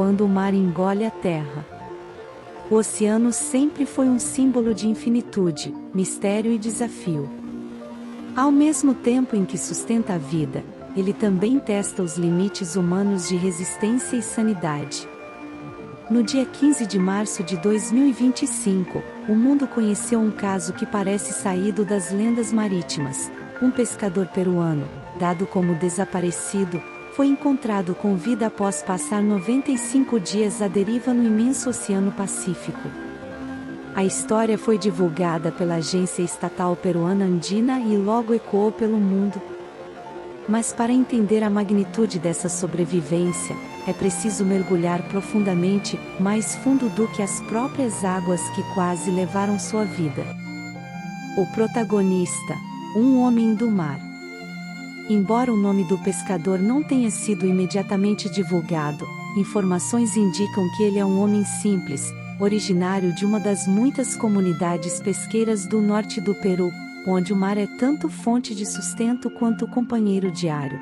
quando o mar engole a terra. O oceano sempre foi um símbolo de infinitude, mistério e desafio. Ao mesmo tempo em que sustenta a vida, ele também testa os limites humanos de resistência e sanidade. No dia 15 de março de 2025, o mundo conheceu um caso que parece saído das lendas marítimas. Um pescador peruano, dado como desaparecido, foi encontrado com vida após passar 95 dias à deriva no imenso Oceano Pacífico. A história foi divulgada pela agência estatal peruana Andina e logo ecoou pelo mundo. Mas para entender a magnitude dessa sobrevivência, é preciso mergulhar profundamente, mais fundo do que as próprias águas que quase levaram sua vida. O protagonista, um homem do mar. Embora o nome do pescador não tenha sido imediatamente divulgado, informações indicam que ele é um homem simples, originário de uma das muitas comunidades pesqueiras do norte do Peru, onde o mar é tanto fonte de sustento quanto companheiro diário.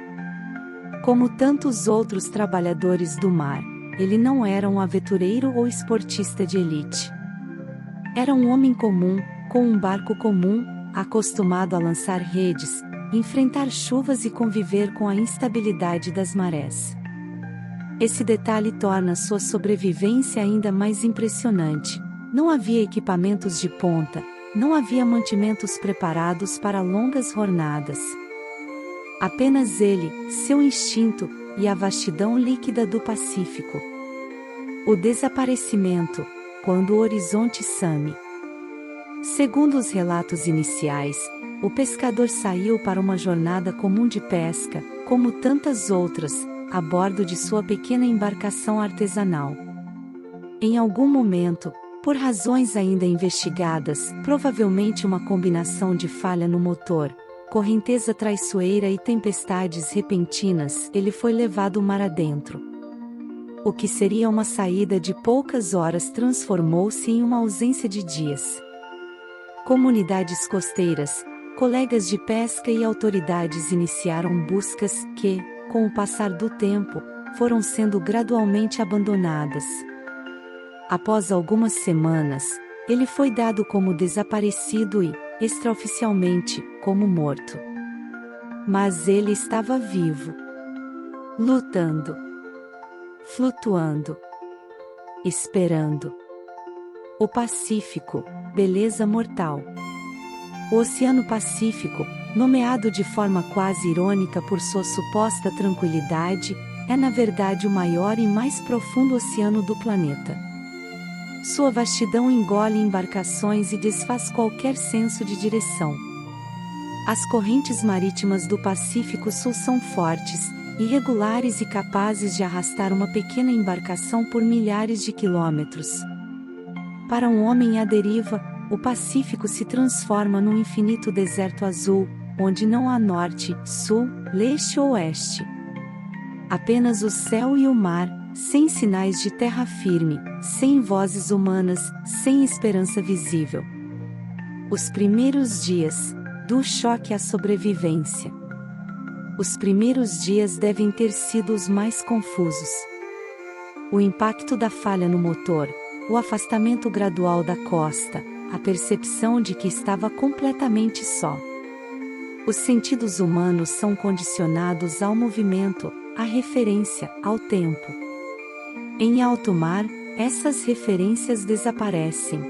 Como tantos outros trabalhadores do mar, ele não era um aventureiro ou esportista de elite. Era um homem comum, com um barco comum, acostumado a lançar redes, enfrentar chuvas e conviver com a instabilidade das marés. Esse detalhe torna sua sobrevivência ainda mais impressionante. Não havia equipamentos de ponta, não havia mantimentos preparados para longas jornadas. Apenas ele, seu instinto, e a vastidão líquida do Pacífico. O desaparecimento, quando o horizonte some. Segundo os relatos iniciais, o pescador saiu para uma jornada comum de pesca, como tantas outras, a bordo de sua pequena embarcação artesanal. Em algum momento, por razões ainda investigadas, provavelmente uma combinação de falha no motor, correnteza traiçoeira e tempestades repentinas, ele foi levado mar adentro. O que seria uma saída de poucas horas transformou-se em uma ausência de dias. Comunidades costeiras, colegas de pesca e autoridades iniciaram buscas que, com o passar do tempo, foram sendo gradualmente abandonadas. Após algumas semanas, ele foi dado como desaparecido e, extraoficialmente, como morto. Mas ele estava vivo. Lutando. Flutuando. Esperando. O Pacífico, beleza mortal. O Oceano Pacífico, nomeado de forma quase irônica por sua suposta tranquilidade, é na verdade o maior e mais profundo oceano do planeta. Sua vastidão engole embarcações e desfaz qualquer senso de direção. As correntes marítimas do Pacífico Sul são fortes, irregulares e capazes de arrastar uma pequena embarcação por milhares de quilômetros. Para um homem à deriva, o Pacífico se transforma num infinito deserto azul, onde não há norte, sul, leste ou oeste. Apenas o céu e o mar, sem sinais de terra firme, sem vozes humanas, sem esperança visível. Os primeiros dias, do choque à sobrevivência. Os primeiros dias devem ter sido os mais confusos. O impacto da falha no motor, o afastamento gradual da costa, a percepção de que estava completamente só. Os sentidos humanos são condicionados ao movimento, à referência, ao tempo. Em alto mar, essas referências desaparecem.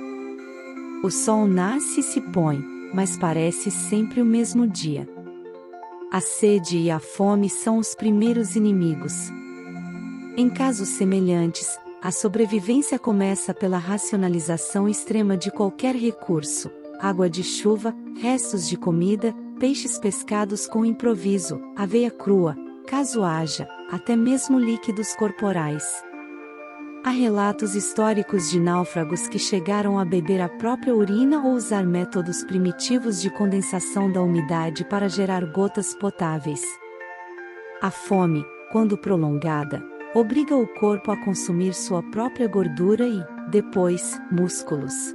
O sol nasce e se põe, mas parece sempre o mesmo dia. A sede e a fome são os primeiros inimigos. Em casos semelhantes, a sobrevivência começa pela racionalização extrema de qualquer recurso: água de chuva, restos de comida, peixes pescados com improviso, aveia crua, caso haja, até mesmo líquidos corporais. Há relatos históricos de náufragos que chegaram a beber a própria urina ou usar métodos primitivos de condensação da umidade para gerar gotas potáveis. A fome, quando prolongada, obriga o corpo a consumir sua própria gordura e, depois, músculos.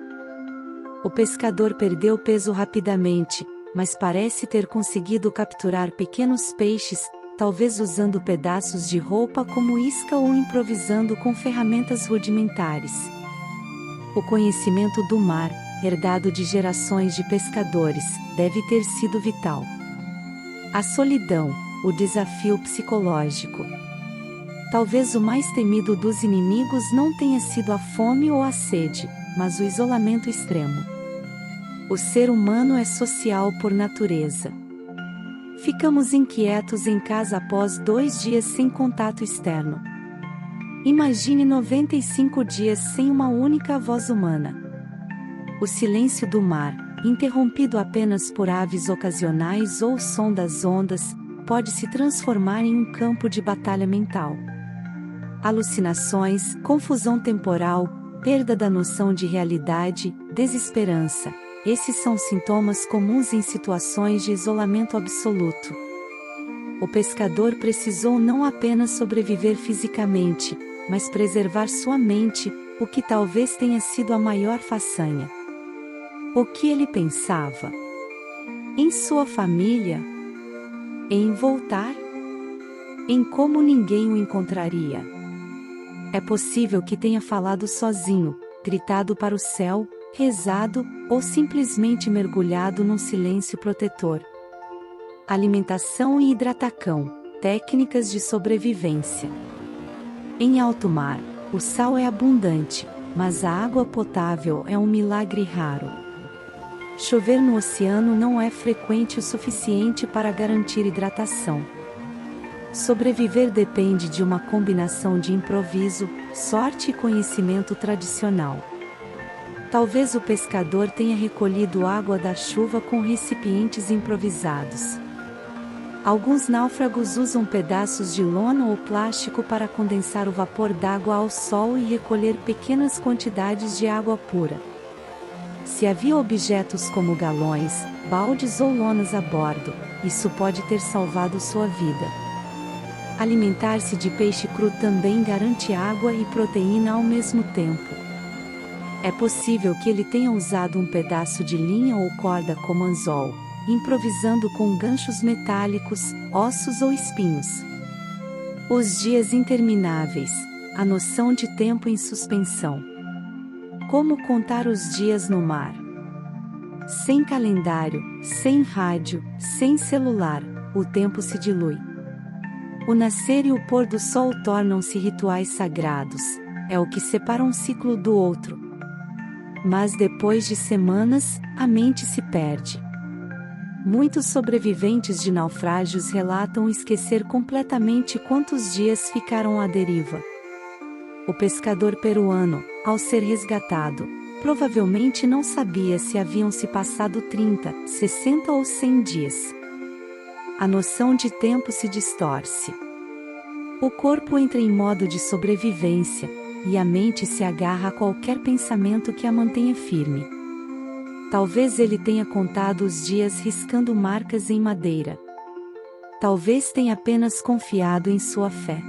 O pescador perdeu peso rapidamente, mas parece ter conseguido capturar pequenos peixes, talvez usando pedaços de roupa como isca ou improvisando com ferramentas rudimentares. O conhecimento do mar, herdado de gerações de pescadores, deve ter sido vital. A solidão, o desafio psicológico. Talvez o mais temido dos inimigos não tenha sido a fome ou a sede, mas o isolamento extremo. O ser humano é social por natureza. Ficamos inquietos em casa após 2 dias sem contato externo. Imagine 95 dias sem uma única voz humana. O silêncio do mar, interrompido apenas por aves ocasionais ou o som das ondas, pode se transformar em um campo de batalha mental. Alucinações, confusão temporal, perda da noção de realidade, desesperança. Esses são sintomas comuns em situações de isolamento absoluto. O pescador precisou não apenas sobreviver fisicamente, mas preservar sua mente, o que talvez tenha sido a maior façanha. O que ele pensava? Em sua família? Em voltar? Em como ninguém o encontraria? É possível que tenha falado sozinho, gritado para o céu, rezado, ou simplesmente mergulhado num silêncio protetor. Alimentação e hidratação, técnicas de sobrevivência. Em alto mar, o sal é abundante, mas a água potável é um milagre raro. Chover no oceano não é frequente o suficiente para garantir hidratação. Sobreviver depende de uma combinação de improviso, sorte e conhecimento tradicional. Talvez o pescador tenha recolhido água da chuva com recipientes improvisados. Alguns náufragos usam pedaços de lona ou plástico para condensar o vapor d'água ao sol e recolher pequenas quantidades de água pura. Se havia objetos como galões, baldes ou lonas a bordo, isso pode ter salvado sua vida. Alimentar-se de peixe cru também garante água e proteína ao mesmo tempo. É possível que ele tenha usado um pedaço de linha ou corda como anzol, improvisando com ganchos metálicos, ossos ou espinhos. Os dias intermináveis, a noção de tempo em suspensão. Como contar os dias no mar? Sem calendário, sem rádio, sem celular, o tempo se dilui. O nascer e o pôr do sol tornam-se rituais sagrados, é o que separa um ciclo do outro. Mas depois de semanas, a mente se perde. Muitos sobreviventes de naufrágios relatam esquecer completamente quantos dias ficaram à deriva. O pescador peruano, ao ser resgatado, provavelmente não sabia se haviam se passado 30, 60 ou 100 dias. A noção de tempo se distorce. O corpo entra em modo de sobrevivência, e a mente se agarra a qualquer pensamento que a mantenha firme. Talvez ele tenha contado os dias riscando marcas em madeira. Talvez tenha apenas confiado em sua fé.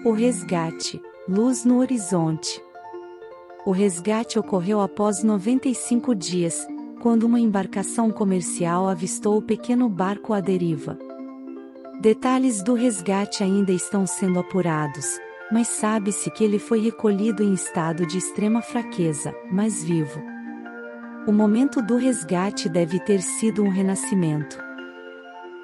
O resgate, luz no horizonte. O resgate ocorreu após 95 dias, quando uma embarcação comercial avistou o pequeno barco à deriva. Detalhes do resgate ainda estão sendo apurados, mas sabe-se que ele foi recolhido em estado de extrema fraqueza, mas vivo. O momento do resgate deve ter sido um renascimento.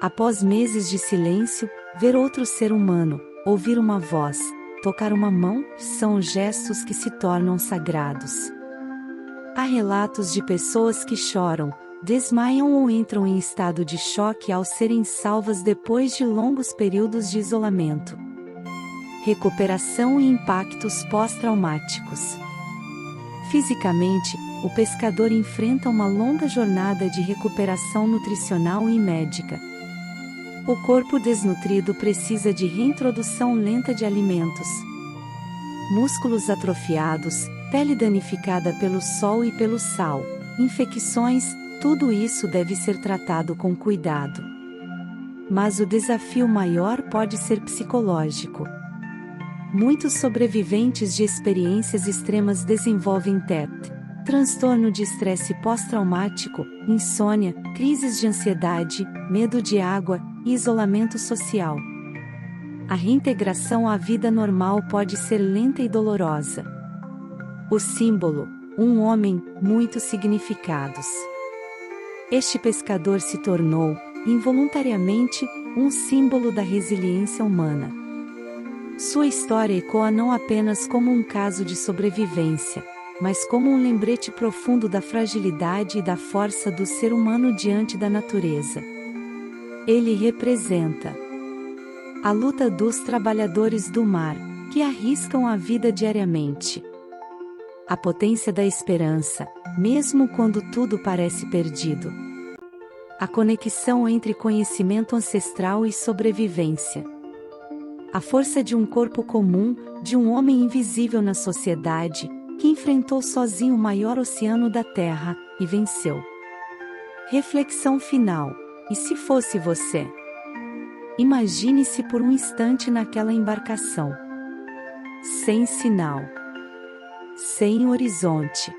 Após meses de silêncio, ver outro ser humano, ouvir uma voz, tocar uma mão, são gestos que se tornam sagrados. Há relatos de pessoas que choram, desmaiam ou entram em estado de choque ao serem salvas depois de longos períodos de isolamento. Recuperação e impactos pós-traumáticos. Fisicamente, o pescador enfrenta uma longa jornada de recuperação nutricional e médica. O corpo desnutrido precisa de reintrodução lenta de alimentos. Músculos atrofiados, pele danificada pelo sol e pelo sal, infecções, tudo isso deve ser tratado com cuidado. Mas o desafio maior pode ser psicológico. Muitos sobreviventes de experiências extremas desenvolvem TEP, transtorno de estresse pós-traumático, insônia, crises de ansiedade, medo de água, e isolamento social. A reintegração à vida normal pode ser lenta e dolorosa. O símbolo: um homem, muitos significados. Este pescador se tornou, involuntariamente, um símbolo da resiliência humana. Sua história ecoa não apenas como um caso de sobrevivência, mas como um lembrete profundo da fragilidade e da força do ser humano diante da natureza. Ele representa a luta dos trabalhadores do mar, que arriscam a vida diariamente. A potência da esperança, mesmo quando tudo parece perdido. A conexão entre conhecimento ancestral e sobrevivência. A força de um corpo comum, de um homem invisível na sociedade, que enfrentou sozinho o maior oceano da Terra, e venceu. Reflexão final: e se fosse você? Imagine-se por um instante naquela embarcação. Sem sinal. Sem horizonte.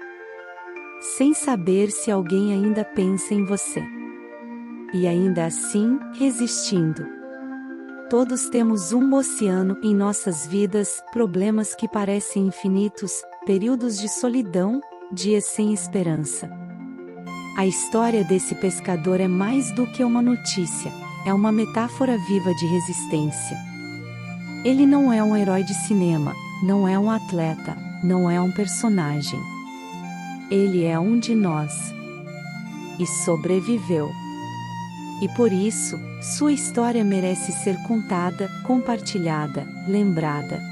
Sem saber se alguém ainda pensa em você. E ainda assim, resistindo. Todos temos um oceano em nossas vidas, problemas que parecem infinitos, períodos de solidão, dias sem esperança. A história desse pescador é mais do que uma notícia, é uma metáfora viva de resistência. Ele não é um herói de cinema, não é um atleta, não é um personagem. Ele é um de nós. E sobreviveu. E por isso, sua história merece ser contada, compartilhada, lembrada.